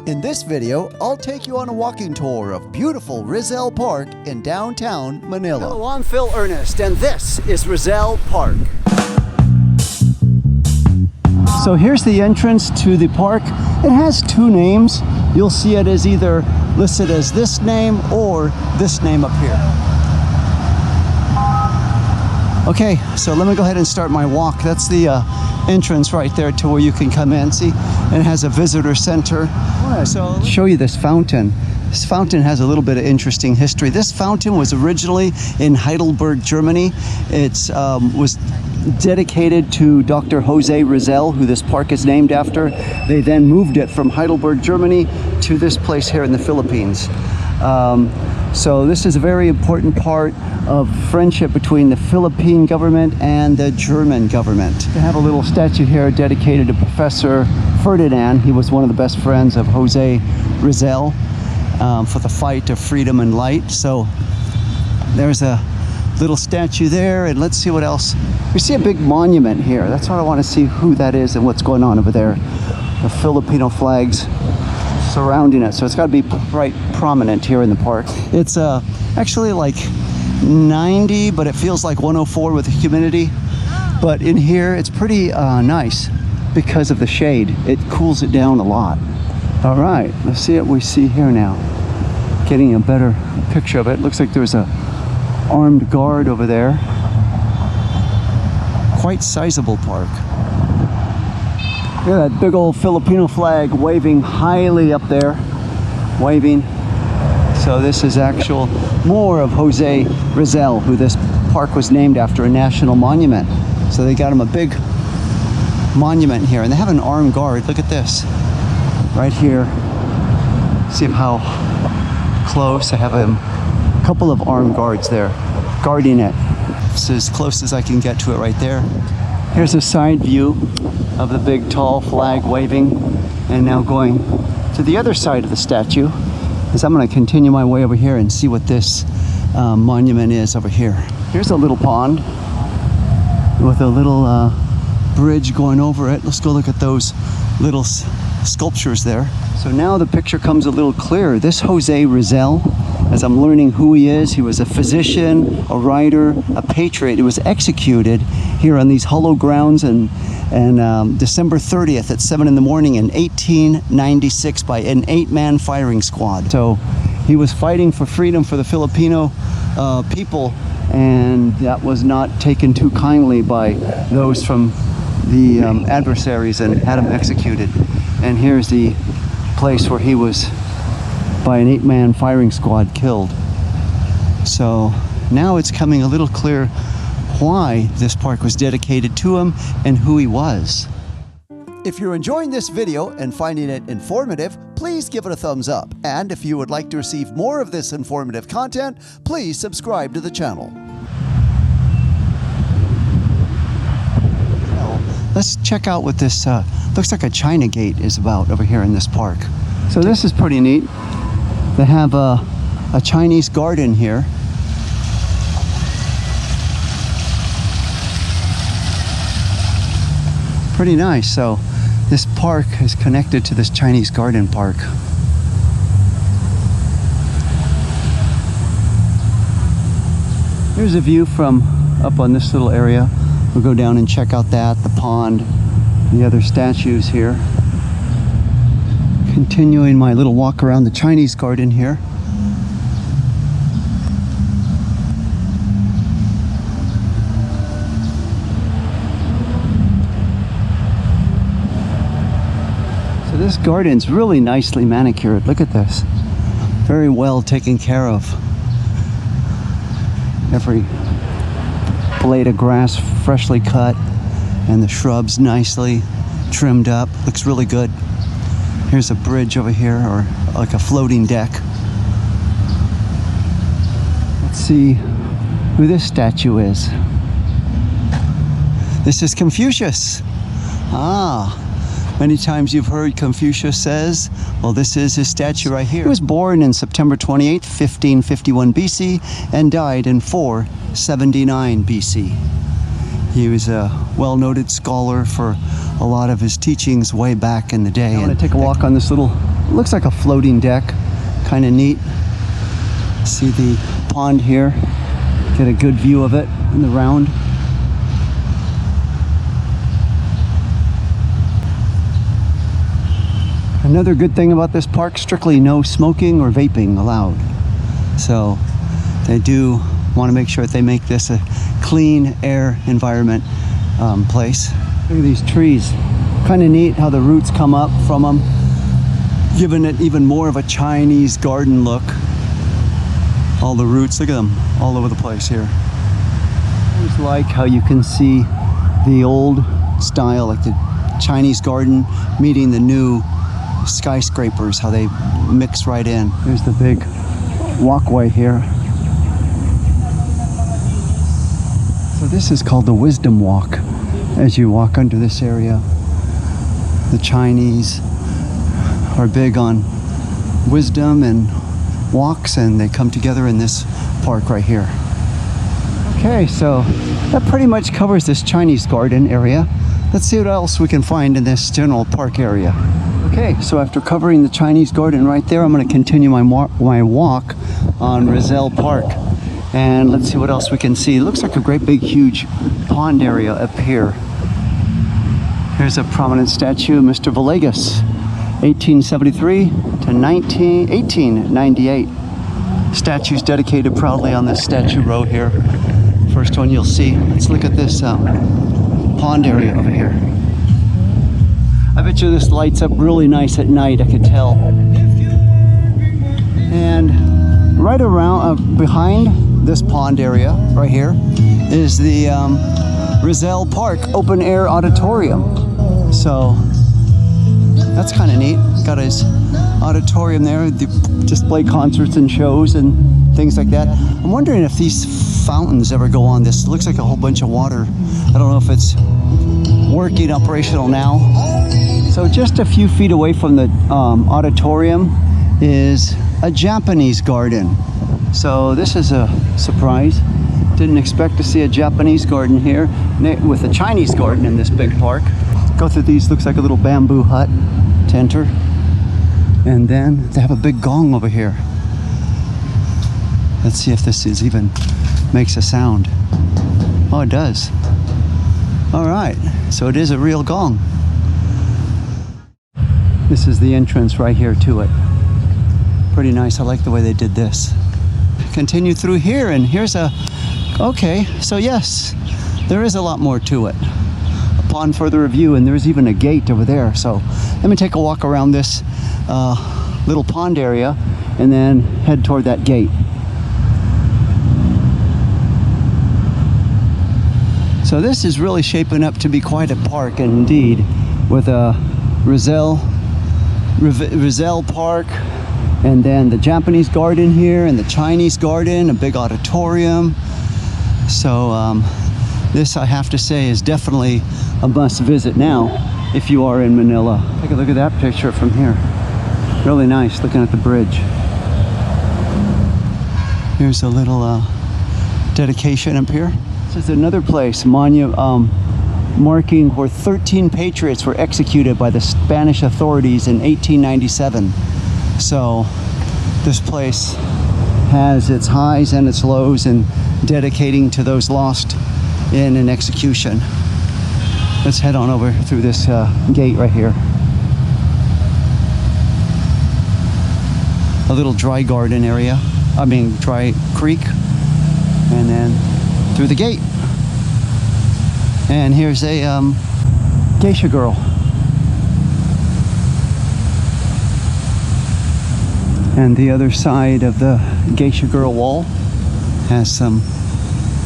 In this video, I'll take you on a walking tour of beautiful Rizal Park in downtown Manila. Hello, I'm Phil Ernest, and this is Rizal Park. So here's the entrance to the park. It has two names. You'll see it as either listed as this name or this name up here. Okay, so let me go ahead and start my walk. That's the entrance right there to where you can come in. See, and it has a visitor center. So I'll show you this fountain. This fountain has a little bit of interesting history. This fountain was originally in Heidelberg, Germany. It was dedicated to Dr. Jose Rizal, who this park is named after. They then moved it from Heidelberg, Germany to this place here in the Philippines. So this is a very important part of friendship between the Philippine government and the German government. They have a little statue here dedicated to Professor Ferdinand. He was one of the best friends of Jose Rizal for the fight of freedom and light. So there's a little statue there, and let's see what else. We see a big monument here. That's what I want to see, who that is and what's going on over there. The Filipino flags surrounding it, so it's got to be right prominent here in the park. It's actually like 90, but it feels like 104 with the humidity. But in here it's pretty nice because of the shade. It cools it down a lot. All right, let's see what we see here now. Getting a better picture of it. Looks like there's a armed guard over there. Quite sizable park. Look at that big old Filipino flag waving highly up there. Waving. So this is actual more of Jose Rizal, who this park was named after, a national monument. So they got him a big monument here, and they have an armed guard. Look at this right here. See how close. I have a couple of armed guards there guarding it. It's as close as I can get to it right there. Here's a side view of the big tall flag waving, and now going to the other side of the statue, is I'm going to continue my way over here and see what this monument is over here. Here's a little pond with a little bridge going over it. Let's go look at those little sculptures there. So now the picture comes a little clearer. This Jose Rizal, as I'm learning who he is, he was a physician, a writer, a patriot. He was executed here on these hollow grounds and December 30th at 7 in the morning in 1896 by an 8-man firing squad. So he was fighting for freedom for the Filipino people, and that was not taken too kindly by those from the adversaries, and had him executed. And here's the place where he was by an 8-man firing squad killed. So now it's coming a little clear why this park was dedicated to him and who he was. If you're enjoying this video and finding it informative, please give it a thumbs up. And if you would like to receive more of this informative content, please subscribe to the channel. Let's check out what this looks like a China gate is about over here in this park. So this is pretty neat. They have a Chinese garden here. Pretty nice. So this park is connected to this Chinese garden park. Here's a view from up on this little area. We'll go down and check out that, the pond, and the other statues here. Continuing my little walk around the Chinese garden here. So this garden's really nicely manicured. Look at this. Very well taken care of. Every blade of grass freshly cut, and the shrubs nicely trimmed up. Looks really good. Here's a bridge over here, or like a floating deck. Let's see who this statue is. This is Confucius. Many times you've heard Confucius says, well, this is his statue right here. He was born in September 28th, 1551 BC, and died in 479 BC. He was a well-noted scholar for a lot of his teachings way back in the day. I'm going to take a walk on this little looks like a floating deck, kind of neat. See the pond here, get a good view of it in the round. Another good thing about this park, strictly no smoking or vaping allowed. So they do want to make sure that they make this a clean air environment place. Look at these trees. Kind of neat how the roots come up from them, giving it even more of a Chinese garden look. All the roots, look at them, all over the place here. I always like how you can see the old style, like the Chinese garden meeting the new skyscrapers, how they mix right in. There's the big walkway here. So this is called the Wisdom Walk. As you walk under this area, the Chinese are big on wisdom and walks, and they come together in this park right here. Okay, so that pretty much covers this Chinese garden area. Let's see what else we can find in this general park area. Okay, so after covering the Chinese garden right there, I'm going to continue my walk on Rizal Park. And let's see what else we can see. It looks like a great big huge pond area up here. Here's a prominent statue of Mr. Villegas, 1873 to 1898. Statues dedicated proudly on this statue row here. First one you'll see. Let's look at this pond area over here. I bet you this lights up really nice at night, I could tell. And right around, behind this pond area, right here, is the Rizal Park Open Air Auditorium. So that's kind of neat. Got his auditorium there, display concerts and shows and things like that. I'm wondering if these fountains ever go on. This looks like a whole bunch of water. I don't know if it's working operational now. So just a few feet away from the auditorium is a Japanese garden. So this is a surprise. Didn't expect to see a Japanese garden here with a Chinese garden in this big park. Go through these, looks like a little bamboo hut to enter. And then they have a big gong over here. Let's see if this is even makes a sound. Oh, it does. All right, so it is a real gong. This is the entrance right here to it. Pretty nice, I like the way they did this. Continue through here, and here's a, okay, so yes, there is a lot more to it. Upon further review, and there's even a gate over there. So let me take a walk around this little pond area and then head toward that gate. So this is really shaping up to be quite a park indeed, with a Rizal Park, and then the Japanese garden here and the Chinese garden, a big auditorium. So this, I have to say, is definitely a must visit now if you are in Manila. Take a look at that picture from here. Really nice, looking at the bridge. Here's a little dedication up here. This is another place, marking where 13 patriots were executed by the Spanish authorities in 1897. So this place has its highs and its lows, and dedicating to those lost in an execution. Let's head on over through this gate right here. A little dry garden area, dry creek, and then through the gate. And here's a geisha girl. And the other side of the geisha girl wall has some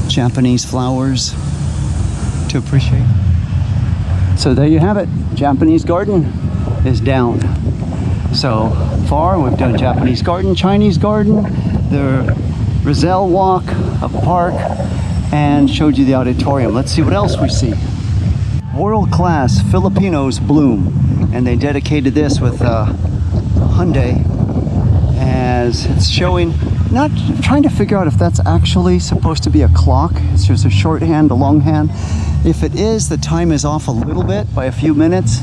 Japanese flowers to appreciate. So there you have it. Japanese garden is down. So far we've done Japanese garden, Chinese garden, the Rizal Walk, a park, and showed you the auditorium. Let's see what else we see. World-class Filipinos bloom, and they dedicated this with Hyundai, as it's showing. Not trying to figure out if that's actually supposed to be a clock. It's just a shorthand, a longhand. If it is, the time is off a little bit by a few minutes.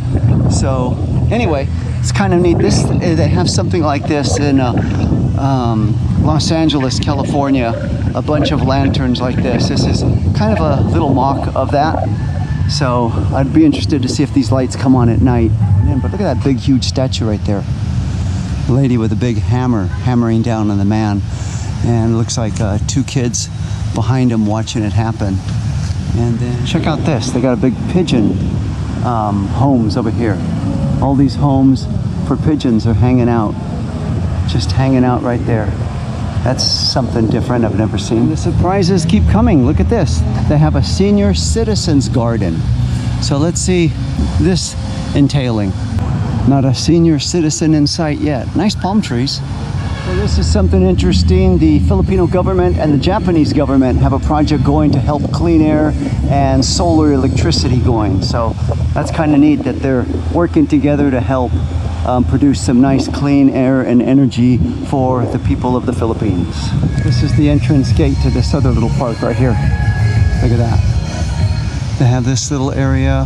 So Anyway, it's kind of neat. They have something like this in Los Angeles, California. A bunch of lanterns like this. This is kind of a little mock of that. So I'd be interested to see if these lights come on at night. Man, but look at that big, huge statue right there. A lady with a big hammer hammering down on the man. And it looks like 2 kids behind him watching it happen. And then check out this. They got a big pigeon homes over here. All these homes for pigeons are hanging out. Just hanging out right there. That's something different I've never seen. The surprises keep coming. Look at this. They have a senior citizens garden. So let's see this entailing. Not a senior citizen in sight yet. Nice palm trees. So this is something interesting. The Filipino government and the Japanese government have a project going to help clean air and solar electricity going. So that's kind of neat that they're working together to help produce some nice clean air and energy for the people of the Philippines. This is the entrance gate to this other little park right here. Look at that. They have this little area,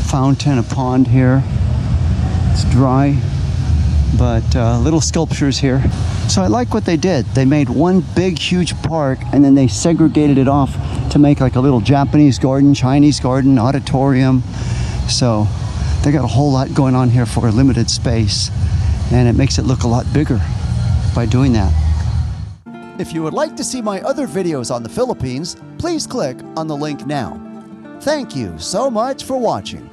fountain, a pond here. It's dry, but little sculptures here. So I like what they did. They made one big, huge park, and then they segregated it off to make like a little Japanese garden, Chinese garden, auditorium. So they got a whole lot going on here for a limited space, and it makes it look a lot bigger by doing that. If you would like to see my other videos on the Philippines, please click on the link now. Thank you so much for watching.